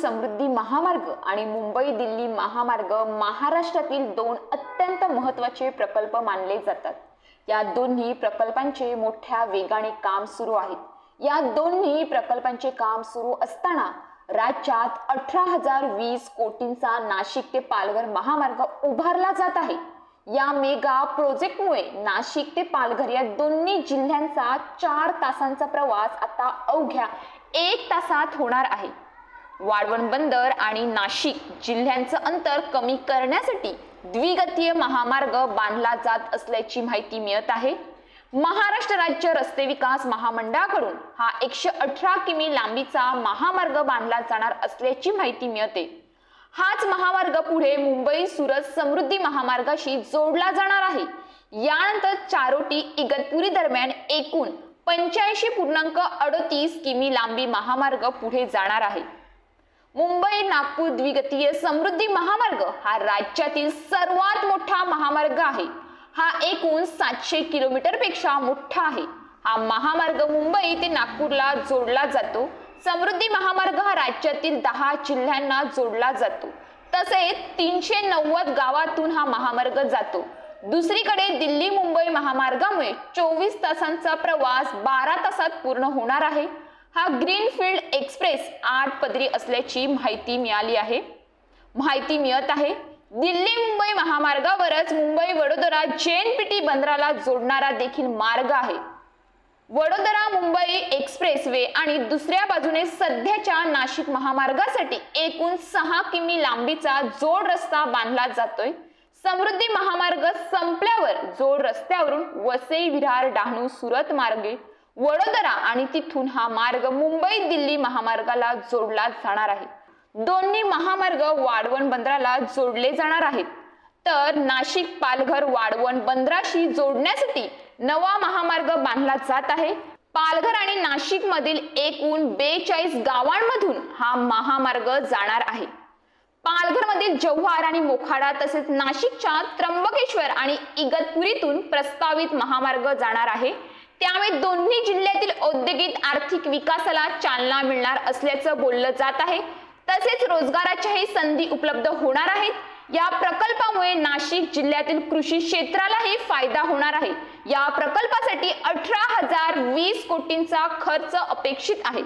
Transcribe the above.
समृद्धी महामार्ग आणि मुंबई दिल्ली महामार्ग महाराष्ट्रातील दोन अत्यंत महत्त्वाचे प्रकल्प मानले जातात। या दोन्ही प्रकल्पांचे मोठ्या वेगाने काम सुरू आहे। या दोन्ही प्रकल्पांचे काम सुरू असताना राज्यात 18,020 कोटींचा नाशिक ते पालघर महामार्ग उभारला जात आहे। या मेगा प्रोजेक्टमुळे नाशिक ते पालघर या दोन्ही जिल्ह्यांचा 4 तासांचा प्रवास आता अवघ्या 1 तासात होणार आहे। वाढवण बंदर आणि नाशिक जिल्ह्यांचं अंतर कमी करण्यासाठी द्विगतीय महामार्ग बांधला जात असल्याची माहिती मिळत आहे। महाराष्ट्र राज्य रस्ते विकास महामंडळाकडून हा 118 किमी लांबीचा महामार्ग बांधला जाणार असल्याची माहिती मिळते। हाच महामार्ग पुढे मुंबई सुरत समृद्धी महामार्गाशी जोडला जाणार आहे। यानंतर चारोटी इगतपुरी दरम्यान एकूण 85.38 किमी लांबी महामार्ग पुढे जाणार आहे। मुंबई नागपूर द्विगतीय समृद्धी महामार्ग हा राज्यातील सर्वात मोठा महामार्ग आहे। हा एकूण 700 किलोमीटर पेक्षा मोठा आहे। हा महामार्ग मुंबई ते नागपूरला जोडला जातो। समृद्धी महामार्ग हा राज्यातील 10 जिल्ह्यांना जोडला जातो। तसेच 390 गावातून हा महामार्ग जातो। दुसरीकडे दिल्ली मुंबई महामार्गामुळे 24 तासांचा प्रवास 12 तासात पूर्ण होणार आहे। हा ग्रीनफील्ड एक्सप्रेस 8 पदरी असल्याची माहिती मिळत आहे। दिल्ली मुंबई महामार्गावरच मुंबई वडोदरा JNPT बंदराला जोडणारा देखील मार्ग आहे। वडोदरा मुंबई एक्सप्रेस वे आणि दुसऱ्या बाजूने सध्याच्या नाशिक महामार्गासाठी एकूण 6 किमी लांबीचा जोड रस्ता बांधला जातोय। समृद्धी महामार्ग संपल्यावर जोड रस्त्यावरून वसई विरार डहाणू सुरत मार्गे वडोदरा आणि तिथून हा मार्ग मुंबई दिल्ली महामार्गाला जोडला जाणार आहे। दोन्ही महामार्ग वाढवण बंदराला जोडले जाणार आहेत। तर नाशिक पालघर वाढवण बंदराशी जोडण्यासाठी नवा महामार्ग बांधला जात आहे। पालघर आणि नाशिक मधील एकूण 42 गावांमधून हा महामार्ग जाणार आहे। पालघर मधील जव्हार आणि मोखाडा तसेच नाशिकच्या त्र्यंबकेश्वर आणि इगतपुरीतून प्रस्तावित महामार्ग जाणार आहे। त्यामुळे दोन्ही जिल्ह्यातील औद्योगिक आर्थिक विकासाला चालना मिळणार असल्याचं बोललं जात आहे। तसेच रोजगाराच्याही संधी उपलब्ध होणार आहेत। या प्रकल्पामुळे नाशिक जिल्ह्यातील कृषी क्षेत्रालाही फायदा होणार आहे। या प्रकल्पासाठी 18,020 कोटींचा खर्च अपेक्षित आहे।